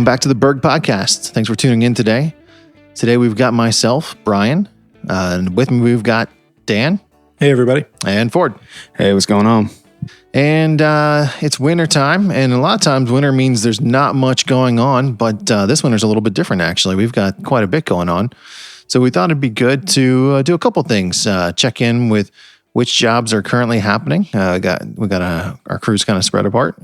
back to the Berg podcast. Thanks for tuning in today. Today we've got myself, Brian, and with me we've got Dan. Hey, everybody. And Ford. Hey, what's going on? And it's winter time, and a lot of times winter means there's not much going on, but this winter's a little bit different, actually. We've got quite a bit going on. So we thought it'd be good to do a couple things, check in with which jobs are currently happening. We got our crews kind of spread apart.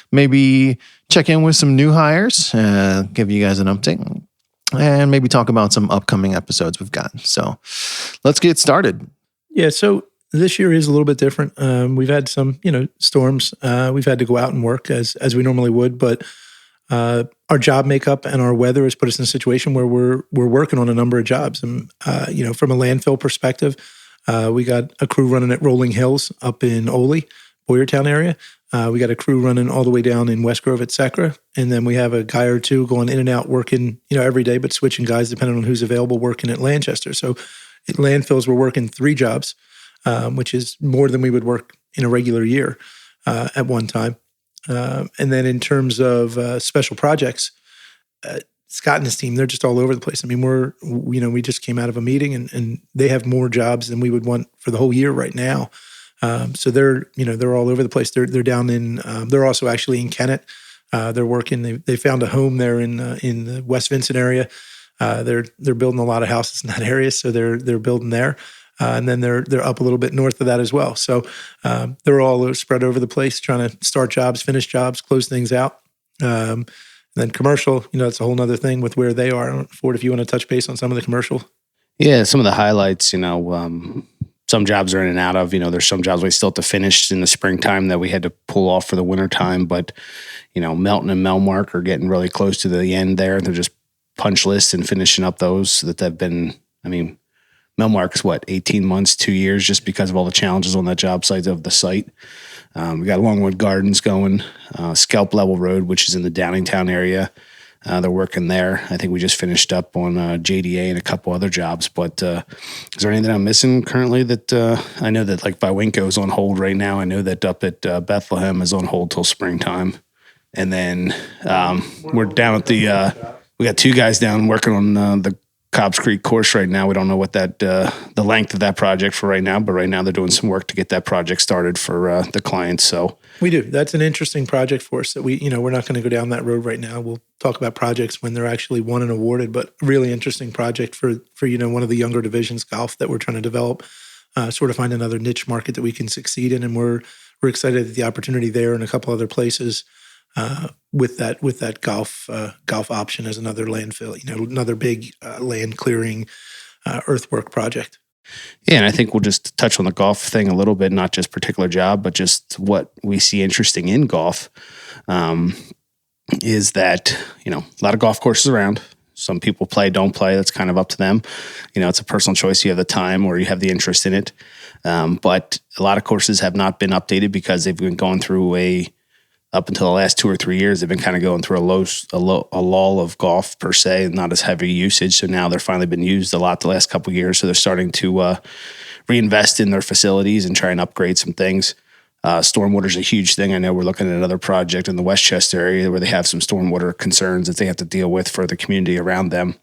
Maybe check in with some new hires, give you guys an update, and maybe talk about some upcoming episodes we've got. So let's get started. Yeah, so this year is a little bit different. We've had some, storms. We've had to go out and work as we normally would, but our job makeup and our weather has put us in a situation where we're working on a number of jobs. And from a landfill perspective, we got a crew running at Rolling Hills up in Ole, Boyertown area. We got a crew running all the way down in West Grove at Secra. And then we have a guy or two going in and out working, every day, but switching guys depending on who's available working at Lanchester. So at landfills, we're working 3 jobs, which is more than we would work in a regular year at one time. And then in terms of special projects, Scott and his team, they're just all over the place. I mean, we just came out of a meeting and they have more jobs than we would want for the whole year right now. So they're all over the place. They're down in, they're also actually in Kennett. They're working, they found a home there in the West Vincent area. They're building a lot of houses in that area. So they're building there. And then they're up a little bit north of that as well. So they're all spread over the place, trying to start jobs, finish jobs, close things out. And then commercial, it's a whole nother thing with where they are. I don't know, Ford, if you want to touch base on some of the commercial. Yeah, some of the highlights, some jobs are in and out of, there's some jobs we still have to finish in the springtime that we had to pull off for the wintertime. But, Melton and Melmark are getting really close to the end there. They're just punch lists and finishing up those that have been, Melmark's 18 months, 2 years, just because of all the challenges on that job site of the site. We got Longwood Gardens going, Scalp Level Road, which is in the Downingtown area. They're working there. I think we just finished up on JDA and a couple other jobs. But is there anything I'm missing currently that I know that like Bywinko is on hold right now. I know that up at Bethlehem is on hold till springtime. And then we're down at we got 2 guys down working on the Cobbs Creek course right now. We don't know what the length of that project for right now, but right now they're doing some work to get that project started for the clients. So we do. That's an interesting project for us that we're not going to go down that road right now. We'll talk about projects when they're actually won and awarded, but a really interesting project for one of the younger divisions, golf, that we're trying to develop, sort of find another niche market that we can succeed in. And we're excited at the opportunity there and a couple other places with that golf option as another landfill, another big land clearing earthwork project. Yeah, and I think we'll just touch on the golf thing a little bit, not just particular job, but just what we see interesting in golf is that, a lot of golf courses around. Some people play, don't play. That's kind of up to them. It's a personal choice. You have the time or you have the interest in it. But a lot of courses have not been updated because they've been going through up until the last 2 or 3 years, they've been kind of going through a lull of golf per se, and not as heavy usage. So now they're finally been used a lot the last couple of years. So they're starting to reinvest in their facilities and try and upgrade some things. Stormwater is a huge thing. I know we're looking at another project in the Westchester area where they have some stormwater concerns that they have to deal with for the community around them.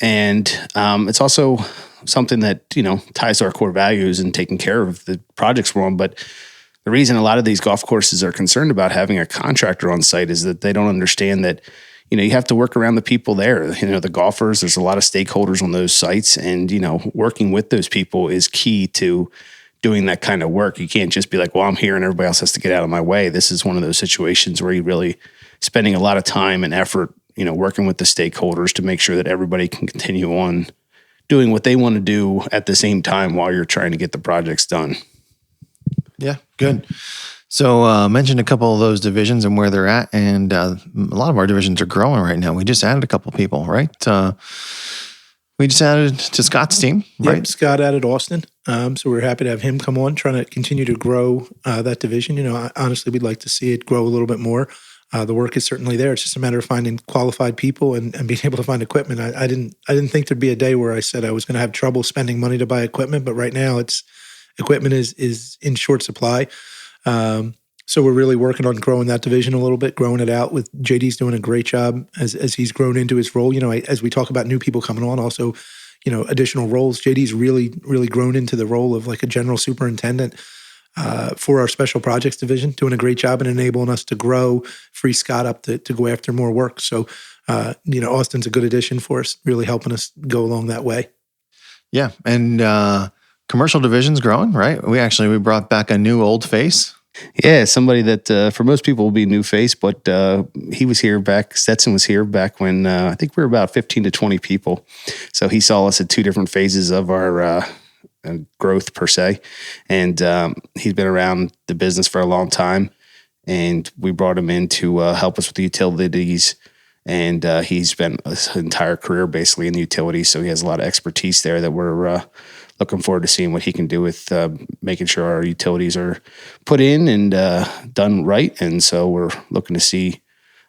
And it's also something that, ties to our core values and taking care of the projects we're on. But the reason a lot of these golf courses are concerned about having a contractor on site is that they don't understand that, you have to work around the people there. The golfers, there's a lot of stakeholders on those sites, and, working with those people is key to doing that kind of work. You can't just be like, well, I'm here and everybody else has to get out of my way. This is one of those situations where you're really spending a lot of time and effort, working with the stakeholders to make sure that everybody can continue on doing what they want to do at the same time while you're trying to get the projects done. Yeah, good. So mentioned a couple of those divisions and where they're at, and a lot of our divisions are growing right now. We just added a couple of people, right? We just added to Scott's team, right? Yep, Scott added Austin. So we're happy to have him come on, trying to continue to grow that division. Honestly, we'd like to see it grow a little bit more. The work is certainly there. It's just a matter of finding qualified people and being able to find equipment. I didn't think there'd be a day where I said I was going to have trouble spending money to buy equipment, but right now equipment is in short supply. So we're really working on growing that division a little bit, growing it out. With JD's doing a great job as he's grown into his role. As we talk about new people coming on, also, additional roles. JD's really, really grown into the role of like a general superintendent for our special projects division, doing a great job and enabling us to grow, free Scott up to go after more work. So, Austin's a good addition for us, really helping us go along that way. Yeah. And commercial division's growing, right? We brought back a new old face. Yeah, somebody that for most people will be a new face, but he was here back. Stetson was here back when I think we were about 15 to 20 people. So he saw us at two different phases of our growth per se, and he's been around the business for a long time. And we brought him in to help us with the utilities. And he's spent his entire career basically in the utilities, so he has a lot of expertise there that we're looking forward to seeing what he can do with making sure our utilities are put in and done right. And so we're looking to see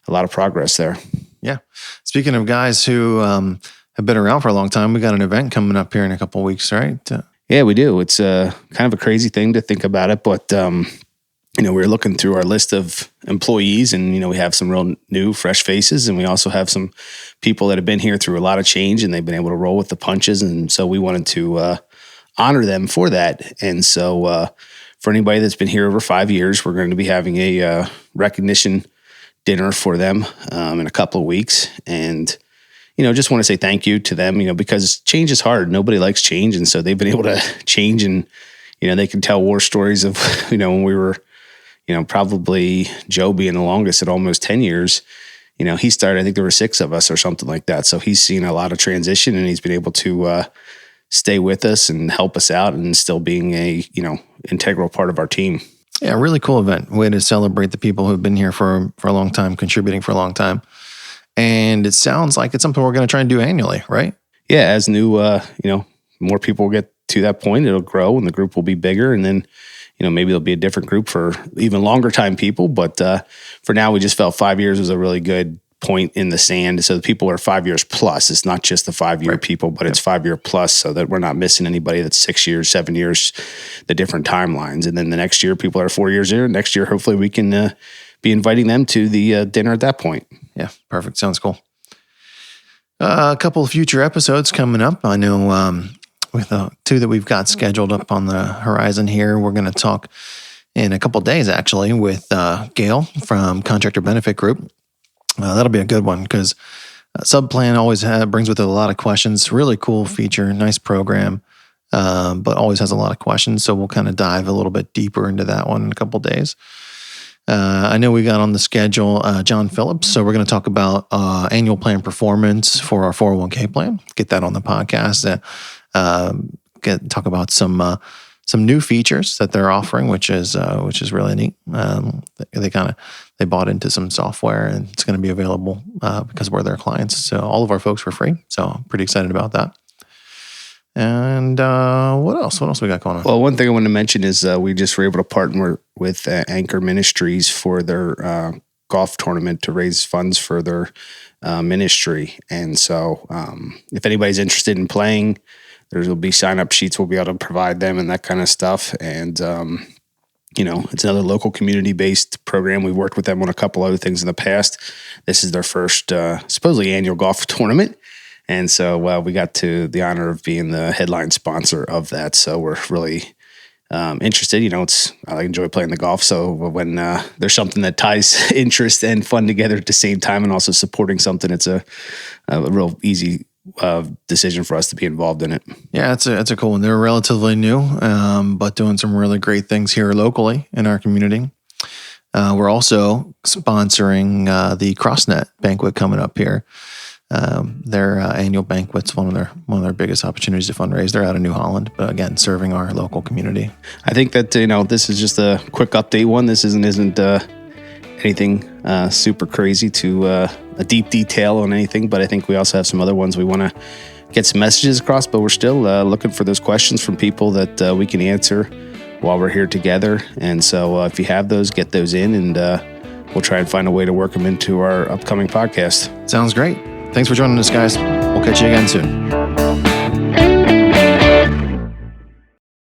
a lot of progress there. Yeah. Speaking of guys who have been around for a long time, we got an event coming up here in a couple of weeks, right? Yeah, we do. It's kind of a crazy thing to think about it, but we're looking through our list of employees, and we have some real new, fresh faces, and we also have some people that have been here through a lot of change, and they've been able to roll with the punches. And so we wanted to honor them for that. And so for anybody that's been here over 5 years, we're going to be having a recognition dinner for them in a couple of weeks. And just want to say thank you to them, because change is hard. Nobody likes change, and so they've been able to change, and they can tell war stories of when we were probably Joe being the longest at almost 10 years. He started, I think there were 6 of us or something like that. So he's seen a lot of transition, and he's been able to stay with us and help us out, and still being a, integral part of our team. Yeah, really cool event. Way to celebrate the people who've been here for a long time, contributing for a long time. And it sounds like it's something we're going to try and do annually, right? Yeah, as new, more people get to that point, it'll grow and the group will be bigger. And then, maybe there'll be a different group for even longer time people. But for now, we just felt 5 years was a really good point in the sand. So the people are 5 years plus. It's not just the 5-year right. people, but it's 5 year plus, so that we're not missing anybody that's 6 years, 7 years, the different timelines. And then the next year, people are 4 years here. Next year, hopefully we can be inviting them to the dinner at that point. Yeah, perfect. Sounds cool. A couple of future episodes coming up. I know with 2 that we've got scheduled up on the horizon here, we're going to talk in a couple of days, actually, with Gail from Contractor Benefit Group. That'll be a good one, because Subplan always brings with it a lot of questions. Really cool feature, nice program, but always has a lot of questions. So we'll kind of dive a little bit deeper into that one in a couple of days. I know we got on the schedule John Phillips, so we're going to talk about annual plan performance for our 401k plan. Get that on the podcast. Talk about some new features that they're offering, which is really neat. They bought into some software, and it's going to be available because we're their clients. So all of our folks were free. So I'm pretty excited about that. And what else? What else we got going on? Well, one thing I wanted to mention is we just were able to partner with Anchor Ministries for their golf tournament to raise funds for their ministry. And so if anybody's interested in playing, there will be sign-up sheets we'll be able to provide them and that kind of stuff. And, it's another local community-based program. We've worked with them on a couple other things in the past. This is their first supposedly annual golf tournament. And so we got to the honor of being the headline sponsor of that. So we're really interested. I enjoy playing the golf. So when there's something that ties interest and fun together at the same time, and also supporting something, it's a real easy decision for us to be involved in it. Yeah, it's a cool one. They're relatively new, but doing some really great things here locally in our community. We're also sponsoring the CrossNet banquet coming up here. Their annual banquet's one of their biggest opportunities to fundraise. They're out of New Holland, but again, serving our local community. I think that this is just a quick update one. This isn't anything super crazy to a deep detail on anything, but I think we also have some other ones we want to get some messages across. But we're still looking for those questions from people that we can answer while we're here together. And so if you have those, get those in, and we'll try and find a way to work them into our upcoming podcast. Sounds great. Thanks for joining us, guys. We'll catch you again soon.